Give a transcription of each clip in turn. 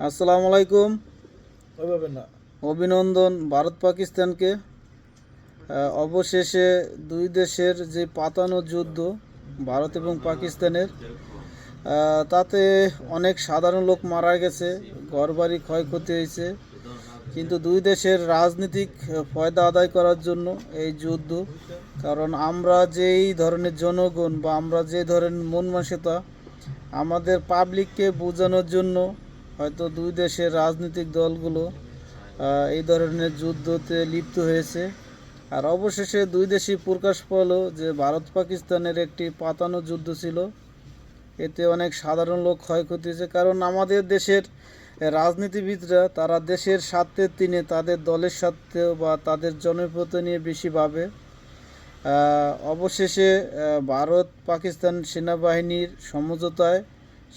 আসসালামু আলাইকুম। ওইভাবে না। অভিনন্দন ভারত পাকিস্তানকে। অবশেষে দুই দেশের যে পাতানো যুদ্ধ ভারত এবং পাকিস্তানের, তাতে অনেক সাধারণ লোক মারা গেছে, ঘরবাড়ি ক্ষয়ক্ষতি হয়েছে। কিন্তু দুই দেশের রাজনৈতিক ফয়দা আদায় করার জন্য এই যুদ্ধ। কারণ আমরা যেই ধরনের জনগণ বা আমরা যে ধরনের মন মানসিকতা, আমাদের পাবলিককে বোঝানোর জন্য হয়তো দুই দেশের রাজনৈতিক দলগুলো এই ধরনের যুদ্ধতে লিপ্ত হয়েছে। আর অবশেষে দুই দেশই প্রকাশ পেল যে ভারত পাকিস্তানের একটি পাতানো যুদ্ধ ছিল। এতে অনেক সাধারণ লোক ক্ষয়ক্ষতি হয়েছে, কারণ আমাদের দেশের রাজনীতিবিদরা তারা দেশের স্বার্থের দিনে তাদের দলের স্বার্থে বা তাদের জনপ্রিয়তা নিয়ে বেশি ভাবে। অবশেষে ভারত পাকিস্তান সেনাবাহিনীর সমঝোতায়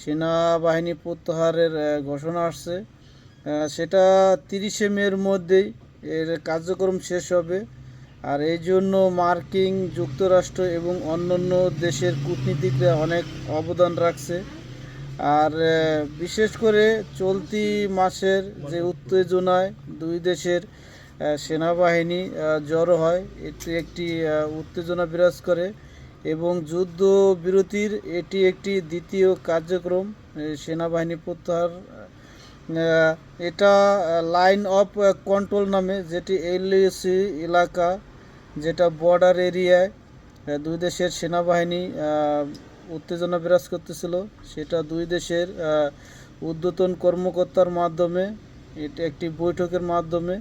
সেনাবাহিনী প্রত্যাহারের ঘোষণা আসছে। সেটা 30শে মের মধ্যেই এর কার্যক্রম শেষ হবে। আর এই জন্য মার্কিন যুক্তরাষ্ট্র এবং অন্যান্য দেশের কূটনীতিকরা অনেক অবদান রাখছে। আর বিশেষ করে চলতি মাসের যে উত্তেজনায় দুই দেশের সেনাবাহিনী জড়ো হয়, এটি একটি উত্তেজনা বিরাজ করে এবং যুদ্ধ বিরতির এটি একটি দ্বিতীয় কার্যক্রম। সেনাবাহিনী প্রত্যাহার, এটা লাইন অফ কন্ট্রোল নামে, যেটি এলএসি এলাকা, যেটা বর্ডার এরিয়ায় দুই দেশের সেনাবাহিনী উত্তেজনা বিরাজ করতেছিল, সেটা দুই দেশের ঊর্ধ্বতন কর্মকর্তার মাধ্যমে, এটা একটি বৈঠকের মাধ্যমে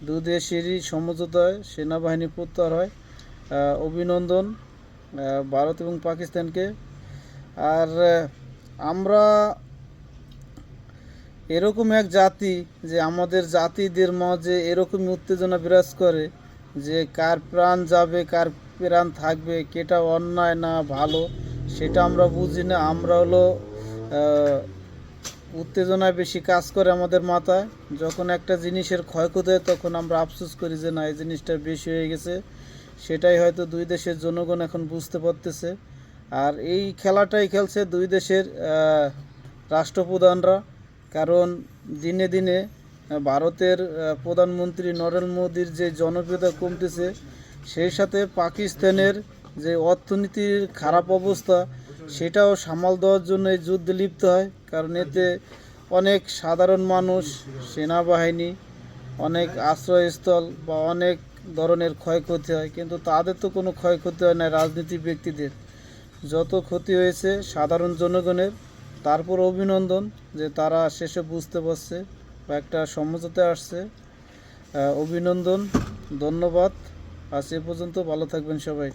দুই দেশেরই সমঝোতায় সেনাবাহিনী প্রত্যাহার হয়। অভিনন্দন ভারত এবং পাকিস্তানকে। আর আমরা এরকম এক জাতি যে আমাদের জাতিদের মাঝে এরকমই উত্তেজনা বিরাজ করে যে কার প্রাণ যাবে কার প্রাণ থাকবে, কেটা অন্যায় না ভালো সেটা আমরা বুঝি না। আমরা হলো উত্তেজনায় বেশি কাজ করে আমাদের মাথায়। যখন একটা জিনিসের ক্ষয়ক্ষতি হয় তখন আমরা আফসোস করি যে না, এই জিনিসটা বেশি হয়ে গেছে। সেটাই হয়তো দুই দেশের জনগণ এখন বুঝতে পারতেছে। আর এই খেলাটাই খেলছে দুই দেশের রাষ্ট্রপ্রধানরা। কারণ দিনে দিনে ভারতের প্রধানমন্ত্রী নরেন্দ্র মোদীর যে জনপ্রিয়তা কমতেছে, সেই সাথে পাকিস্তানের যে অর্থনীতির খারাপ অবস্থা সেটাও সামাল দেওয়ার জন্য এই যুদ্ধে লিপ্ত হয়। কারণ এতে অনেক সাধারণ মানুষ, সেনাবাহিনী, অনেক আশ্রয়স্থল বা অনেক ধরনের ক্ষয়ক্ষতি হয়, কিন্তু তাদের তো কোনো ক্ষয়ক্ষতি হয় না। রাজনীতি ব্যক্তিদের যত ক্ষতি হয়েছে সাধারণ জনগণের। তারপর অভিনন্দন যে তারা শেষে বুঝতে পারছে বা একটা সমঝোতায় আসছে। অভিনন্দন, ধন্যবাদ। আজ এ পর্যন্ত, ভালো থাকবেন সবাই।